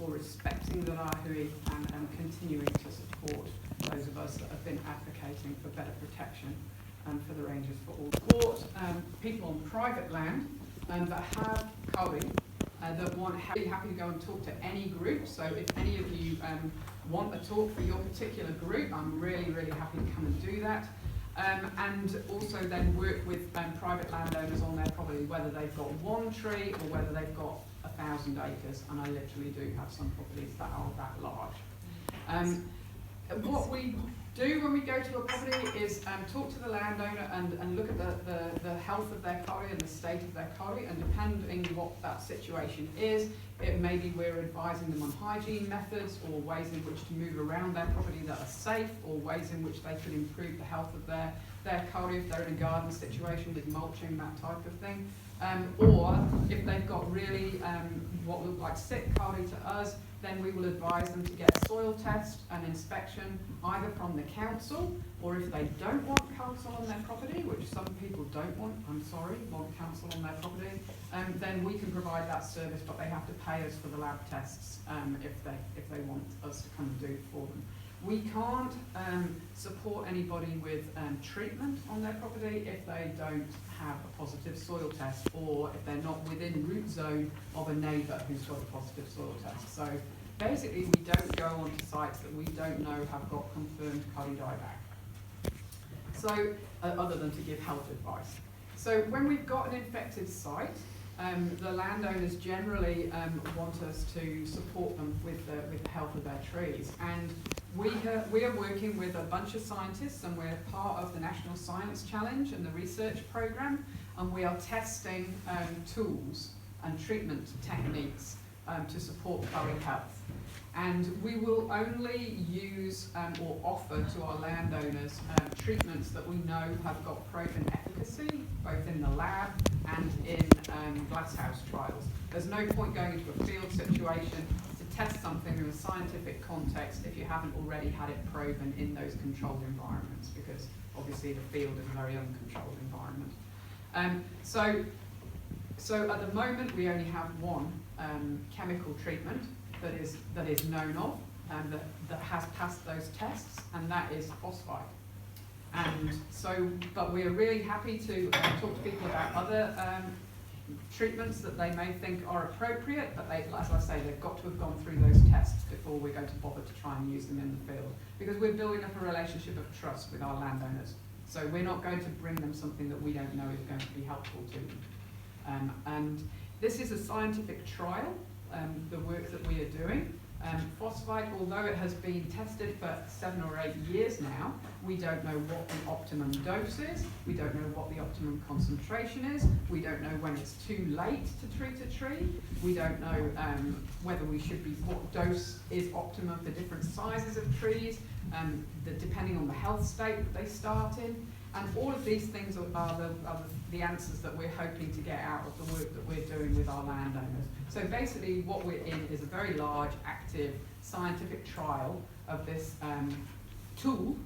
for respecting the Rahui and continuing to support those of us that have been advocating for better protection for the rangers for all. Support people on private land that have Kauri that want really happy to go and talk to any group. So if any of you want a talk for your particular group, I'm really, really happy to come and do that. And also then work with private landowners on their property, whether they've got one tree or whether they've got 1,000 acres, and I literally do have some properties that are that large. What we do when we go to a property is talk to the landowner and look at the health of their kauri and the state of their kauri, and depending what that situation is, it may be we're advising them on hygiene methods or ways in which to move around their property that are safe, or ways in which they could improve the health of their kauri if they're in a garden situation with mulching, that type of thing. Or if they've got really what look like sick kauri to us, then we will advise them to get a soil test and inspection either from the council, or if they don't want council on their property, which some people don't want, I'm sorry, want council on their property, then we can provide that service, but they have to pay us for the lab tests if they want us to come and do it for them. We can't support anybody with treatment on their property if they don't have a positive soil test, or if they're not within root zone of a neighbour who's got a positive soil test. So basically we don't go onto sites that we don't know have got confirmed Kauri Dieback. So other than to give health advice. So when we've got an infected site, the landowners generally want us to support them with the health of their trees. And we are working with a bunch of scientists, and we're part of the National Science Challenge and the research program, and we are testing tools and treatment techniques to support kauri health. And we will only use or offer to our landowners treatments that we know have got proven efficacy, both in the lab and in glasshouse trials. There's no point going into a field situation to test something in a scientific context if you haven't already had it proven in those controlled environments, because obviously the field is a very uncontrolled environment. So at the moment we only have one chemical treatment that is known of and that has passed those tests, and that is phosphite. And so, but we're really happy to talk to people about other treatments that they may think are appropriate, but they, as I say, they've got to have gone through those tests before we're going to bother to try and use them in the field, because we're building up a relationship of trust with our landowners. So we're not going to bring them something that we don't know is going to be helpful to them. And this is a scientific trial, the work that we are doing. Phosphite, although it has been tested for 7 or 8 years now, we don't know what the optimum dose is, we don't know what the optimum concentration is, we don't know when it's too late to treat a tree, we don't know whether we should be, what dose is optimum for different sizes of trees, depending on the health state that they start in. And all of these things are the answers that we're hoping to get out of the work that we're doing with our landowners. So basically what we're in is a very large, active, scientific trial of this tool,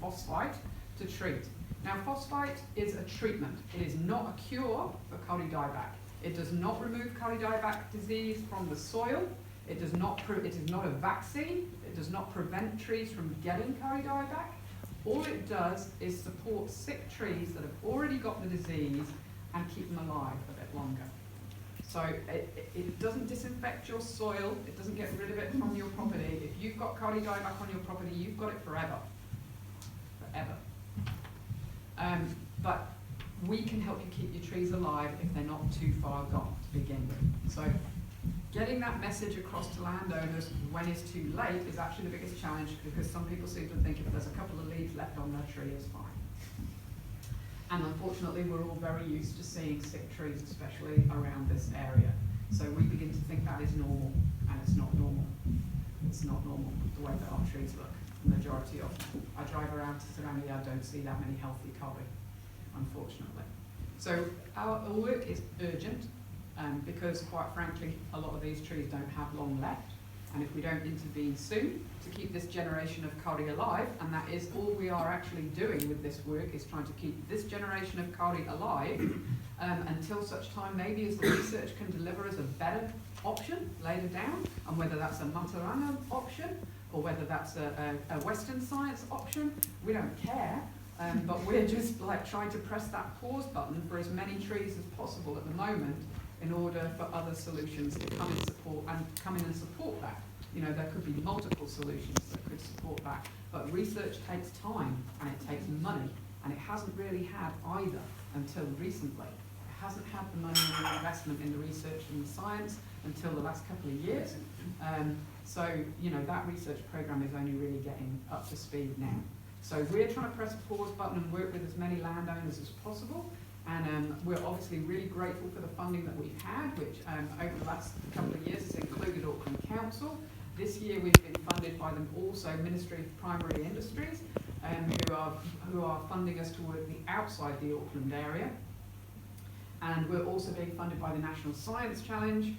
phosphite, to treat. Now phosphite is a treatment. It is not a cure for Kauri Dieback. It does not remove Kauri Dieback disease from the soil. It is not a vaccine. It does not prevent trees from getting Kauri Dieback. All it does is support sick trees that have already got the disease and keep them alive a bit longer. So it doesn't disinfect your soil, it doesn't get rid of it from your property. If you've got Kauri Dieback on your property, you've got it forever. Forever. But we can help you keep your trees alive if they're not too far gone to begin with. So getting that message across to landowners when it's too late is actually the biggest challenge, because some people seem to think if there's a couple of leaves left on their tree, it's fine. And unfortunately, we're all very used to seeing sick trees, especially around this area. So we begin to think that is normal, and it's not normal. It's not normal, the way that our trees look, the majority of them. I drive around Surrounding, I don't see that many healthy kauri, unfortunately. So our work is urgent, because quite frankly, a lot of these trees don't have long left. And if we don't intervene soon to keep this generation of kauri alive, and that is all we are actually doing with this work, is trying to keep this generation of kauri alive until such time maybe as the research can deliver us a better option later down, and whether that's a Matarana option or whether that's a Western science option, we don't care. But we're just like trying to press that pause button for as many trees as possible at the moment in order for other solutions to come in and support that. You know, there could be multiple solutions that could support that, but research takes time and it takes money, and it hasn't really had either until recently. It hasn't had the money and the investment in the research and the science until the last couple of years. So, you know, that research program is only really getting up to speed now. So we're trying to press the pause button and work with as many landowners as possible. And we're obviously really grateful for the funding that we've had, which over the last couple of years has included Auckland Council. This year we've been funded by them also Ministry of Primary Industries, who are funding us to work outside the Auckland area. And we're also being funded by the National Science Challenge,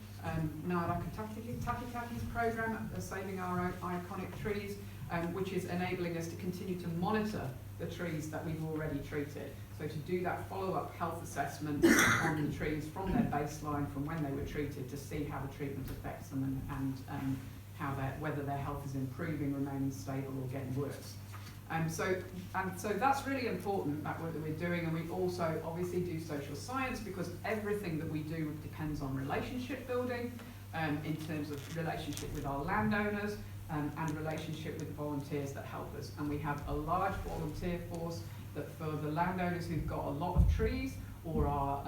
Ngāra Takitaki's program, Saving Our Own Iconic Trees, which is enabling us to continue to monitor the trees that we've already treated. So to do that follow-up health assessment on the trees from their baseline, from when they were treated, to see how the treatment affects them and whether their health is improving, remaining stable, or getting worse. So that's really important, that work that we're doing, and we also obviously do social science, because everything that we do depends on relationship building, in terms of relationship with our landowners, and relationship with volunteers that help us. And we have a large volunteer force that, for the landowners who've got a lot of trees or are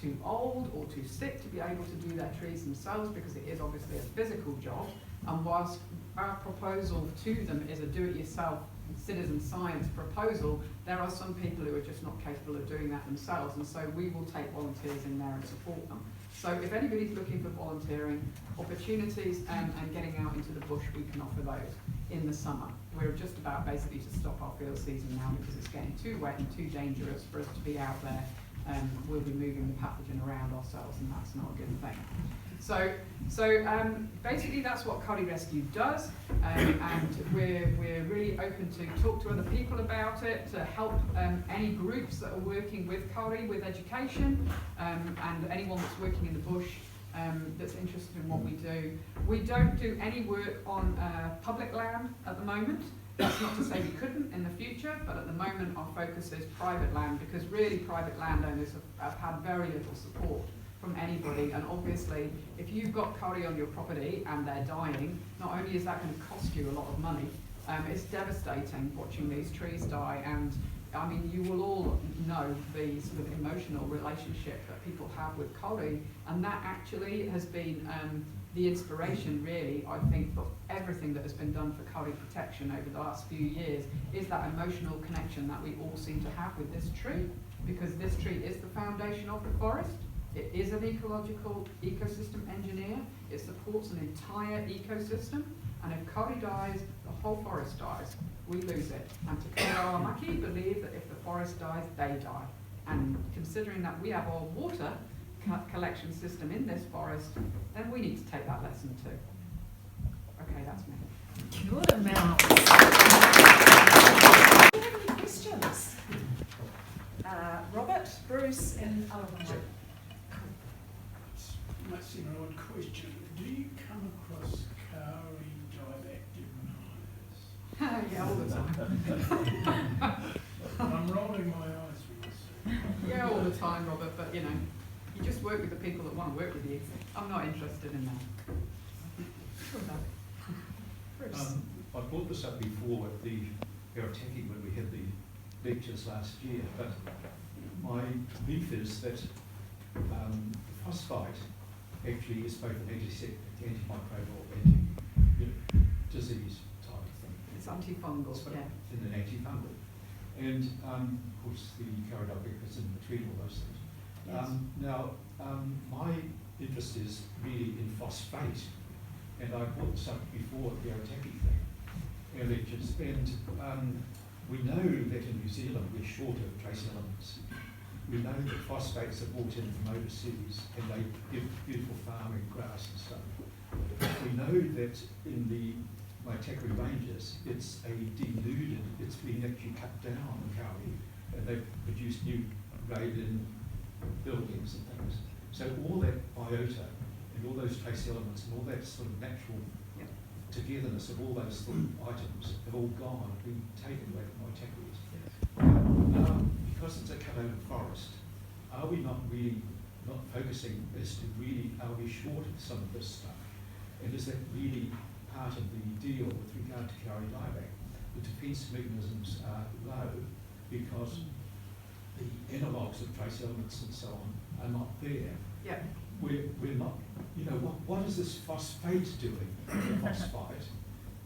too old or too sick to be able to do their trees themselves, because it is obviously a physical job, and whilst our proposal to them is a do-it-yourself citizen science proposal, there are some people who are just not capable of doing that themselves, and so we will take volunteers in there and support them. So if anybody's looking for volunteering opportunities and getting out into the bush, we can offer those in the summer. We're just about basically to stop our field season now because it's getting too wet and too dangerous for us to be out there. We'll be moving the pathogen around ourselves, and that's not a good thing. So basically that's what Kauri Rescue does, and we're really open to talk to other people about it, to help any groups that are working with Kauri with education, and anyone that's working in the bush that's interested in what we do. We don't do any work on public land at the moment. That's not to say we couldn't in the future, but at the moment our focus is private land, because really private landowners have had very little support from anybody. And obviously if you've got kauri on your property and they're dying, not only is that going to cost you a lot of money, it's devastating watching these trees die. And I mean, you will all know the sort of emotional relationship that people have with kauri, and that actually has been the inspiration, really, I think, for everything that has been done for kauri protection over the last few years, is that emotional connection that we all seem to have with this tree, because this tree is the foundation of the forest. It is an ecological ecosystem engineer. It supports an entire ecosystem, and if kauri dies, the whole forest dies. We lose it. And Te Kauaomaki believe that if the forest dies, they die. And considering that we have our water collection system in this forest, then we need to take that lesson too. Okay, that's me. Kia ora, Mel. Do you have any questions? Robert, Bruce, and Alan. Might seem an odd question. Do you come across Kauri Dieback Disease? Yeah, all the time. I'm rolling my eyes with this. Yeah, all the time, Robert, but you know, you just work with the people that want to work with you. I'm not interested in that. Bruce. I brought this up before at the Aerotaki when we had the lectures last year, but my belief is that phosphite actually is both an antiseptic, antimicrobial, disease type of thing. It's antifungal, yeah. And an antifungal. And of course the Kauri Dieback is in between all those things. Yes. My interest is really in phosphate, and I brought this up before at the Aerotaki thing, our lectures, and we know that in New Zealand we're short of trace elements. We know that phosphates are brought in from overseas and they give beautiful farming, grass and stuff. We know that in the Waitakere Ranges it's a denuded, it's been actually cut down, kauri, and they've produced new graded buildings and things. So all that biota and all those trace elements and all that sort of natural Yeah. togetherness of all those sort of items have all gone, been taken away from Waitakere. Because it's a cut-over forest, are we not really not focusing as to really, are we short of some of this stuff? And is that really part of the deal with regard to Kauri Dieback? The defence mechanisms are low because the analogues of trace elements and so on are not there. Yeah. We're not, you know, what is this phosphate doing, the phosphite?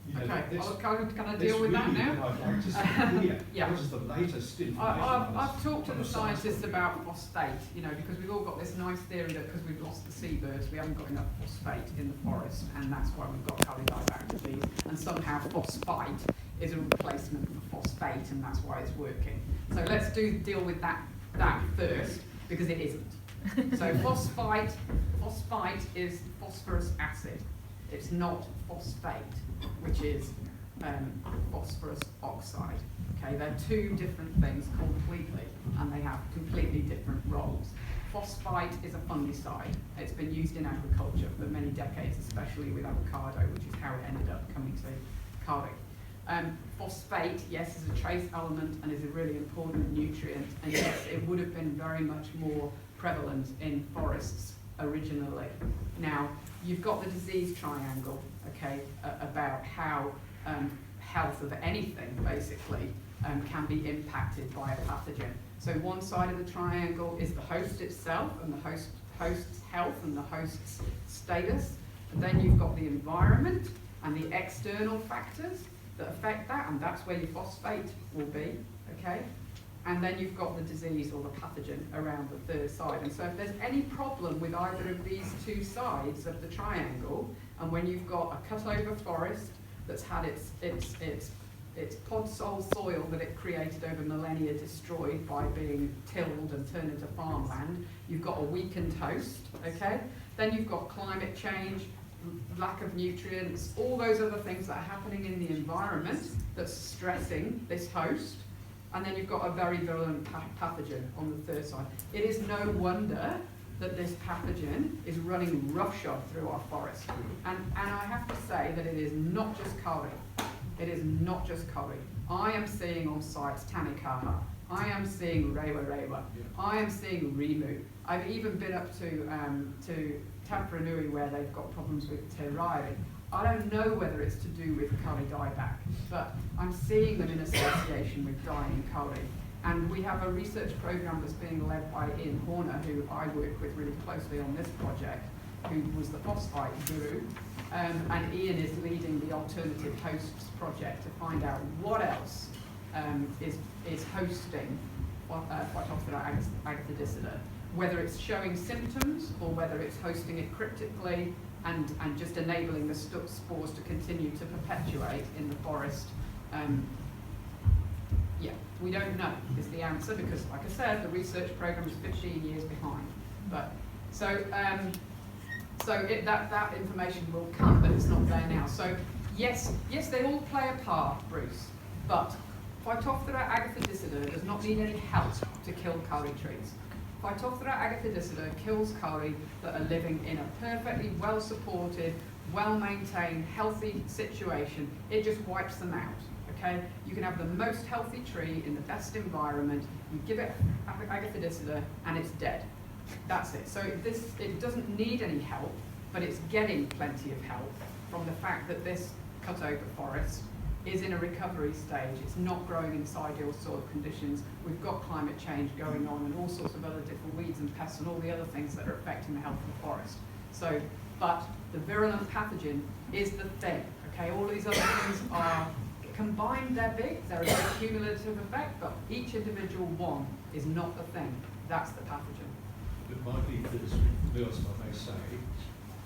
You know, Okay, that's- can I that's deal with that really now? what I'd like to see here. Yeah. What is the latest information on I've this talked to from the a science scientists point of about phosphate, you know, because we've all got this nice theory that because we've lost the seabirds, we haven't got enough phosphate in the forest, and that's why we've got Kauri Dieback disease, and somehow phosphite is a replacement for phosphate, and that's why it's working. So let's deal with that first, because it isn't. So phosphite is phosphorus acid. It's not phosphate, which is phosphorus oxide. Okay, they're two different things completely, and they have completely different roles. Phosphite is a fungicide. It's been used in agriculture for many decades, especially with avocado, which is how it ended up coming to Kauri. Phosphate, yes, is a trace element and is a really important nutrient, and yes, it would have been very much more prevalent in forests originally. Now, you've got the disease triangle, okay, about how health of anything, basically, can be impacted by a pathogen. So one side of the triangle is the host itself and the host's health and the host's status. And then you've got the environment and the external factors that affect that, and that's where your phosphate will be, okay? And then you've got the disease or the pathogen around the third side. And so if there's any problem with either of these two sides of the triangle, and when you've got a cut-over forest that's had its pod-sole soil that it created over millennia destroyed by being tilled and turned into farmland, you've got a weakened host, okay? Then you've got climate change, lack of nutrients, all those other things that are happening in the environment that's stressing this host. And then you've got a very virulent pathogen on the third side. It is no wonder that this pathogen is running roughshod through our forest. And I have to say that it is not just Kauri. It is not just Kauri. I am seeing on sites Tanikaha. I am seeing Rewa. I am seeing Rimu. I've even been up to Taparanui where they've got problems with te rairai. I don't know whether it's to do with Kauri Dieback, but I'm seeing them in association with dying Kauri. And we have a research program that's being led by Ian Horner, who I work with really closely on this project, who was the phosphite guru. And Ian is leading the Alternative Hosts project to find out what else is hosting Phytophthora agathodicida, whether it's showing symptoms or whether it's hosting it cryptically and just enabling the spores to continue to perpetuate in the forest. Yeah, we don't know is the answer, because like I said, the research program is 15 years behind. But that information will come, but it's not there now. So yes, they all play a part, Bruce, but Phytophthora agathodicida does not need any help to kill Kauri trees. Phytophthora agathodicida kills Kauri that are living in a perfectly well-supported, well-maintained, healthy situation. It just wipes them out, okay? You can have the most healthy tree in the best environment, you give it agathodicida, and it's dead. That's it. So it doesn't need any help, but it's getting plenty of help from the fact that this cut-over forest is in a recovery stage. It's not growing in ideal soil conditions. We've got climate change going on and all sorts of other different weeds and pests and all the other things that are affecting the health of the forest. So, but the virulent pathogen is the thing, okay? All these other things are combined, they're big, they're a big cumulative effect, but each individual one is not the thing. That's the pathogen. It might be that, Mels, if I may say,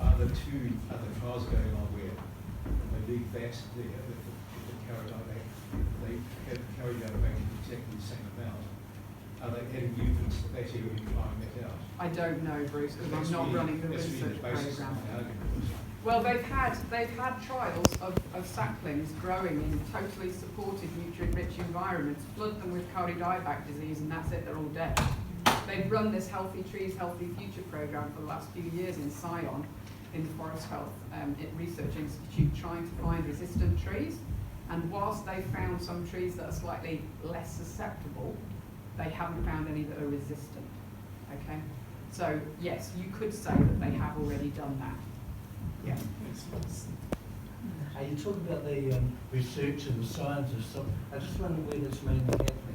are the trials going on where they leave that there, the Kauri Dieback, they have Kauri Dieback in exactly the same amount. Are they adding nutrients to that area and trying that out? I don't know, Bruce, because I'm not running the research program. Well, they've had trials of saplings growing in totally supported, nutrient-rich environments, flood them with Kauri Dieback disease, and that's it, they're all dead. They've run this Healthy Trees, Healthy Future program for the last few years in Sion, in the Forest Health Research Institute trying to find resistant trees. And whilst they found some trees that are slightly less susceptible, they haven't found any that are resistant. Okay? So yes, you could say that they have already done that. Yeah. You talk about the research and the scientists. So I just wonder where that's mainly happening.